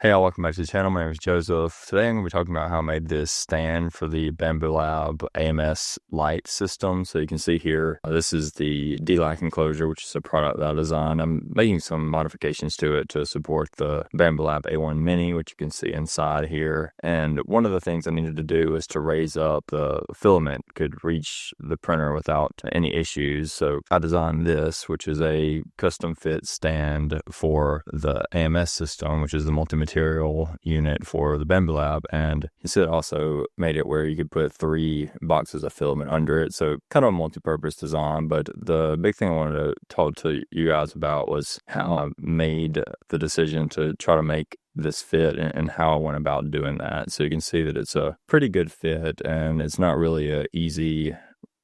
Hey all, welcome back to the channel. My name is Joseph. Today I'm going to be talking about how I made this stand for the Bambu Lab AMS Lite system. So you can see here, this is the D-Like enclosure, which is a product that I designed. I'm making some modifications to it to support the Bambu Lab A1 Mini, which you can see inside here. And one of the things I needed to do is to raise up the filament could reach the printer without any issues. So I designed this, which is a custom fit stand for the AMS system, which is the multi-material unit for the Bambu Lab, and it also made it where you could put 3 boxes of filament under it, so kind of a multi-purpose design. But the big thing I wanted to talk to you guys about was how I made the decision to try to make this fit and how I went about doing that. So you can see that it's a pretty good fit, and it's not really a easy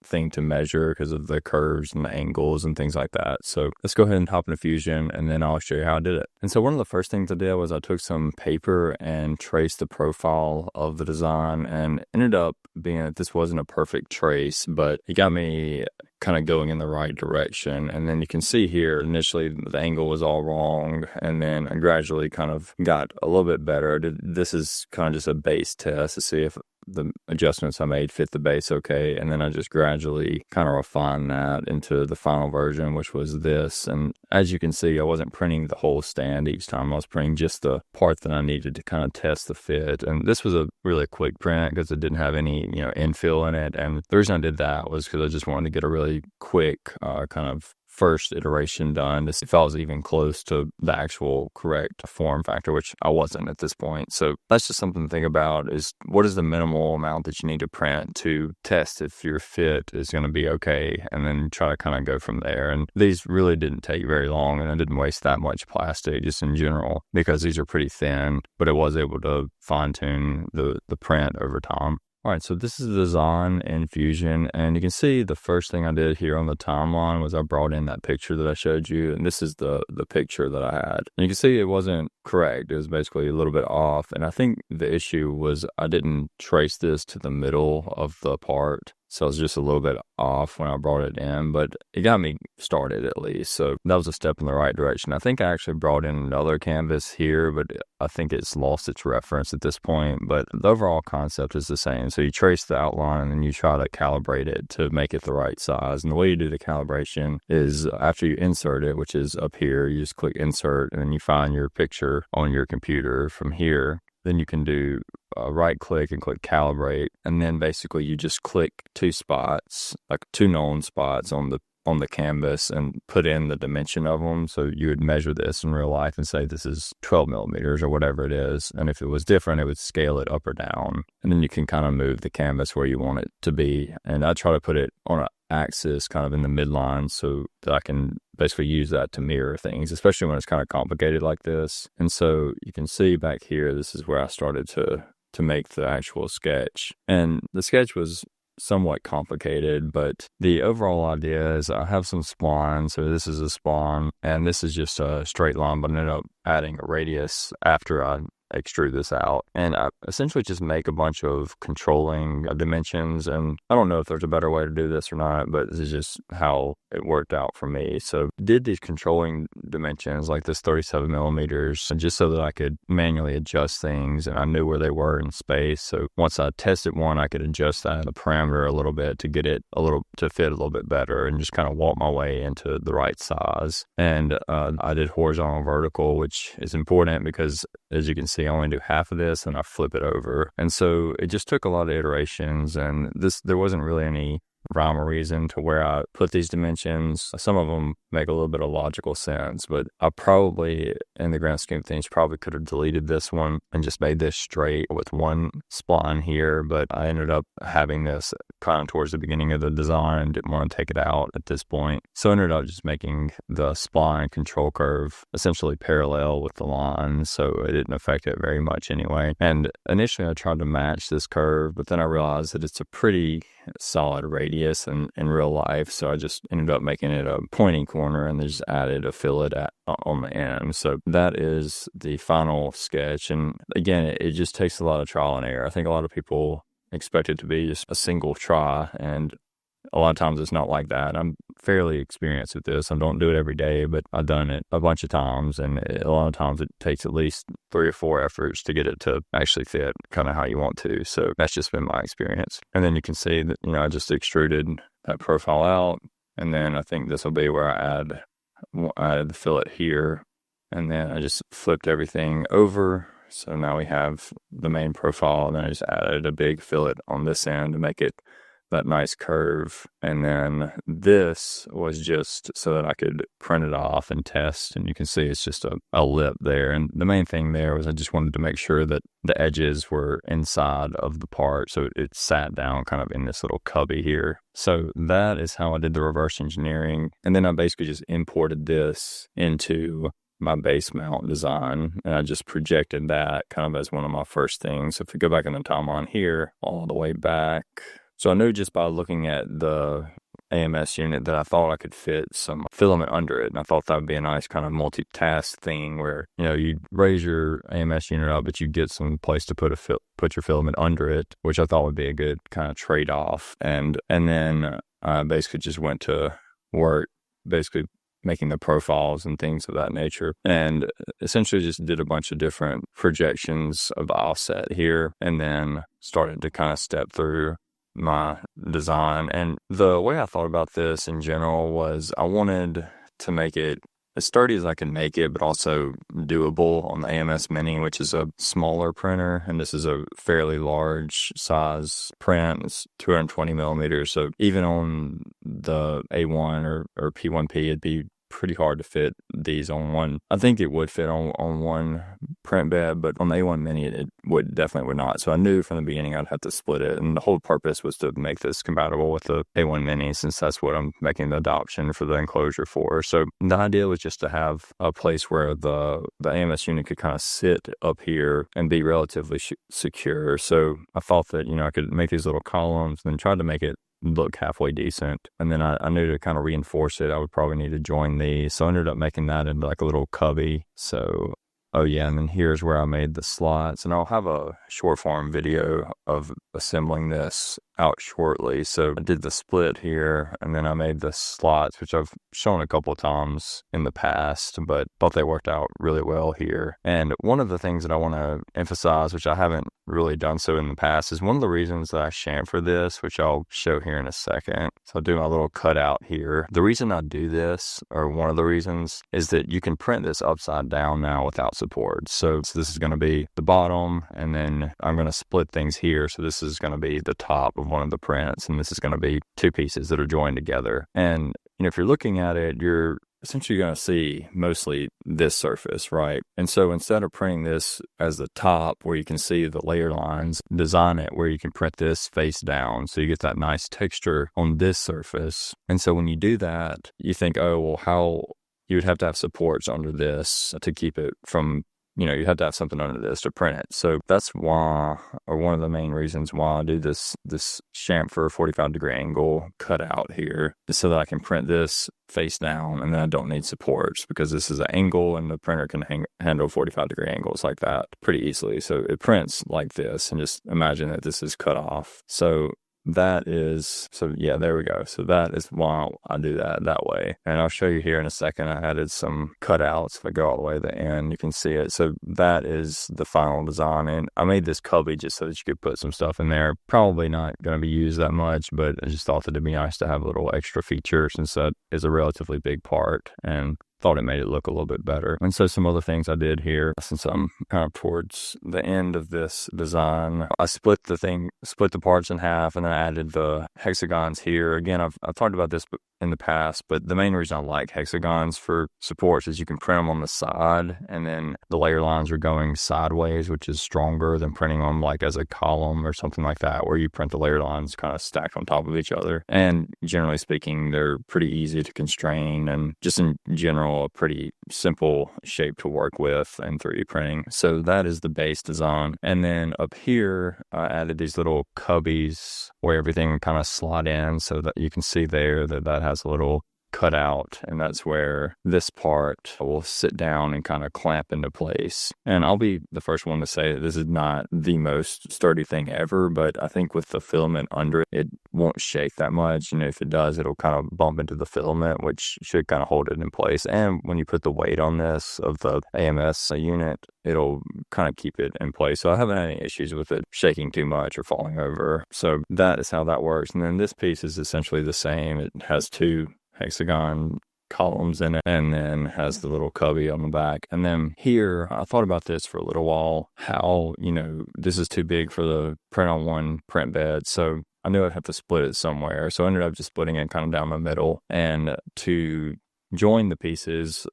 thing to measure because of the curves and the angles and things like that. So let's go ahead and hop into Fusion, and then I'll show you how I did it. And so one of the first things I did was I took some paper and traced the profile of the design, and ended up being that this wasn't a perfect trace, but it got me kind of going in the right direction. And then you can see here, initially the angle was all wrong, and then I gradually kind of got a little bit better. This is kind of just a base test to see if the adjustments I made fit the base okay, and then I just gradually kind of refined that into the final version, which was this. And as you can see, I wasn't printing the whole stand each time. I was printing just the part that I needed to kind of test the fit. And this was a really quick print because it didn't have any infill in it, and the reason I did that was because I just wanted to get a really quick kind of first iteration done to see if I was even close to the actual correct form factor, which I wasn't at this point. So that's just something to think about, is what is the minimal amount that you need to print to test if your fit is going to be okay, and then try to kind of go from there. And these really didn't take very long, and I didn't waste that much plastic just in general because these are pretty thin, but I was able to fine tune the print over time. All right, so this is the design in Fusion, and you can see the first thing I did here on the timeline was I brought in that picture that I showed you, and this is the picture that I had. And you can see it wasn't correct. It was basically a little bit off, and I think the issue was I didn't trace this to the middle of the part. So it was just a little bit off when I brought it in, but it got me started at least. So that was a step in the right direction. I think I actually brought in another canvas here, but I think it's lost its reference at this point. But the overall concept is the same. So you trace the outline and then you try to calibrate it to make it the right size. And the way you do the calibration is after you insert it, which is up here, you just click insert and then you find your picture on your computer from here. Then you can do right click and click calibrate, and then basically you just click 2 spots, like 2 known spots on the canvas, and put in the dimension of them. So you would measure this in real life and say this is 12 millimeters or whatever it is, and if it was different it would scale it up or down, and then you can kind of move the canvas where you want it to be. And I try to put it on an axis kind of in the midline so that I can basically use that to mirror things, especially when it's kind of complicated like this. And so you can see back here, this is where I started to make the actual sketch. And the sketch was somewhat complicated, but the overall idea is I have some splines. So this is a spline, and this is just a straight line, but I ended up adding a radius after I extrude this out, and I essentially just make a bunch of controlling dimensions. And I don't know if there's a better way to do this or not, but this is just how it worked out for me. So did these controlling dimensions like this 37 millimeters just so that I could manually adjust things, and I knew where they were in space. So once I tested one, I could adjust that the parameter a little bit to get it to fit a little bit better, and just kind of walk my way into the right size. And I did horizontal vertical, which is important because, as you can see, I only do half of this and I flip it over. And so it just took a lot of iterations, and there wasn't really any rhyme or reason to where I put these dimensions. Some of them make a little bit of logical sense, but I probably, in the grand scheme of things, probably could have deleted this one and just made this straight with one spline here. But I ended up having this kind of towards the beginning of the design and didn't want to take it out at this point. So I ended up just making the spline control curve essentially parallel with the line, so it didn't affect it very much anyway. And initially I tried to match this curve, but then I realized that it's a pretty solid radius in real life, so I just ended up making it a pointy corner and just added a fillet on the end. So that is the final sketch, and again, it just takes a lot of trial and error. I think a lot of people expect it to be just a single try, and a lot of times it's not like that. I'm fairly experienced with this. I don't do it every day, but I've done it a bunch of times, and a lot of times it takes at least 3 or 4 efforts to get it to actually fit kind of how you want to. So that's just been my experience. And then you can see that, I just extruded that profile out, and then I think this will be where I add the fillet here, and then I just flipped everything over. So now we have the main profile, and then I just added a big fillet on this end to make it that nice curve. And then this was just so that I could print it off and test. And you can see it's just a lip there. And the main thing there was I just wanted to make sure that the edges were inside of the part. So it sat down kind of in this little cubby here. So that is how I did the reverse engineering. And then I basically just imported this into my base mount design, and I just projected that kind of as one of my first things. So if we go back in the timeline here, all the way back, so I knew just by looking at the AMS unit that I thought I could fit some filament under it, and I thought that would be a nice kind of multitask thing where, you raise your AMS unit up, but you get some place to put your filament under it, which I thought would be a good kind of trade-off. And then I basically just went to work, basically making the profiles and things of that nature, and essentially just did a bunch of different projections of the offset here, and then started to kind of step through my design. And the way I thought about this in general was I wanted to make it as sturdy as I can make it, but also doable on the AMS Mini, which is a smaller printer, and this is a fairly large size print. It's 220 millimeters, so even on the A1 or P1P, it'd be pretty hard to fit these on one. I think it would fit on one print bed, but on the A1 Mini, it definitely would not. So I knew from the beginning I'd have to split it, and the whole purpose was to make this compatible with the A1 Mini, since that's what I'm making the adoption for the enclosure for. So the idea was just to have a place where the AMS unit could kind of sit up here and be relatively secure. So I thought that, I could make these little columns and then try to make it look halfway decent. And then I knew to kind of reinforce it, I would probably need to join these. So I ended up making that into like a little cubby. So, and then here's where I made the slots. And I'll have a short form video of assembling this out shortly. So I did the split here, and then I made the slots, which I've shown a couple of times in the past, but thought they worked out really well here. And one of the things that I want to emphasize, which I haven't really done so in the past, is one of the reasons that I chamfer this, which I'll show here in a second. So I'll do my little cutout here. The reason I do this, or one of the reasons, is that you can print this upside down now without support. So this is going to be the bottom, and then I'm going to split things here. So this is going to be the top of one of the prints, and this is going to be 2 pieces that are joined together. And if you're looking at it, you're essentially going to see mostly this surface, right? And so instead of printing this as the top where you can see the layer lines, design it where you can print this face down, so you get that nice texture on this surface. And so when you do that, you think, oh, well, how you would have to have supports under this to keep it from, you have to have something under this to print it. So that's why, or one of the main reasons why I do this chamfer 45-degree angle cutout here, is so that I can print this face down, and then I don't need supports, because this is an angle and the printer can handle 45-degree angles like that pretty easily. So it prints like this, and just imagine that this is cut off. So there we go. So that is why I do that way. And I'll show you here in a second. I added some cutouts. If I go all the way to the end, you can see it. So that is the final design. And I made this cubby just so that you could put some stuff in there. Probably not going to be used that much, but I just thought that it'd be nice to have a little extra feature, since that is a relatively big part, and thought it made it look a little bit better. And so some other things I did here, since I'm kind of towards the end of this design, I split the parts in half, and then I added the hexagons here. Again, I've talked about this in the past, but the main reason I like hexagons for supports is you can print them on the side, and then the layer lines are going sideways, which is stronger than printing them like as a column or something like that, where you print the layer lines kind of stacked on top of each other. And generally speaking, they're pretty easy to constrain, and just in general, a pretty simple shape to work with in 3D printing. So that is the base design. And then up here, I added these little cubbies where everything kind of slot in, so that you can see there that has a little cut out, and that's where this part will sit down and kind of clamp into place. And I'll be the first one to say that this is not the most sturdy thing ever, but I think with the filament under it, it won't shake that much. If it does, it'll kind of bump into the filament, which should kind of hold it in place. And when you put the weight on this of the AMS unit, it'll kind of keep it in place. So I haven't had any issues with it shaking too much or falling over. So that is how that works. And then this piece is essentially the same. It has two hexagon columns in it, and then has the little cubby on the back. And then here, I thought about this for a little while, how, this is too big for the print-on-one print bed. So I knew I'd have to split it somewhere. So I ended up just splitting it kind of down the middle. And to join the pieces,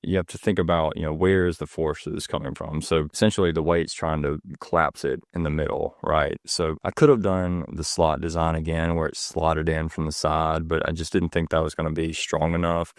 you have to think about, where is the forces coming from? So essentially the weight's trying to collapse it in the middle, right? So I could have done the slot design again where it's slotted in from the side, but I just didn't think that was going to be strong enough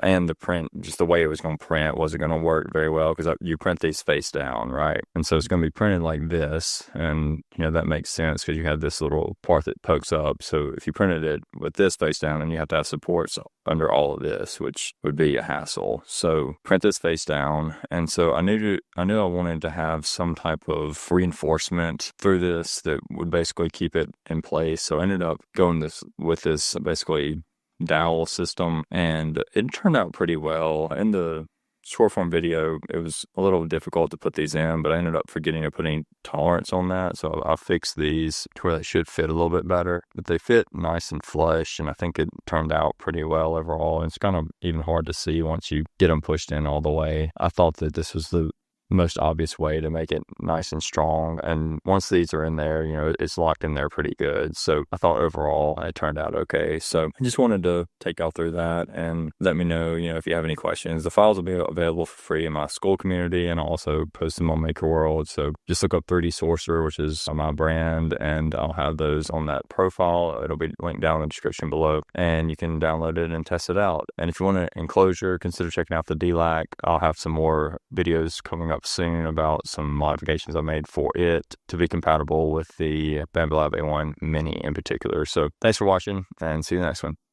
and the print, just the way it was going to print wasn't going to work very well because you print these face down, right? And so it's going to be printed like this. And, that makes sense because you have this little part that pokes up. So if you printed it with this face down, then you have to have supports under all of this, which would be a hassle. So print this face down. And so I knew I wanted to have some type of reinforcement through this that would basically keep it in place. So I ended up going with this basically dowel system, and it turned out pretty well. In the short form video, it was a little difficult to put these in, but I ended up forgetting to put any tolerance on that. So I fixed these to where they should fit a little bit better, but they fit nice and flush. And I think it turned out pretty well overall. And it's kind of even hard to see once you get them pushed in all the way. I thought that this was the most obvious way to make it nice and strong. And once these are in there, it's locked in there pretty good. So I thought overall it turned out okay. So I just wanted to take y'all through that and let me know, if you have any questions. The files will be available for free in my school community, and I'll also post them on Maker World. So just look up 3D Sorcerer, which is my brand, and I'll have those on that profile. It'll be linked down in the description below, and you can download it and test it out. And if you want an enclosure, consider checking out the DLAC. I'll have some more videos coming up soon about some modifications I made for it to be compatible with the Bambu Lab A1 Mini in particular. So thanks for watching, and see you in the next one.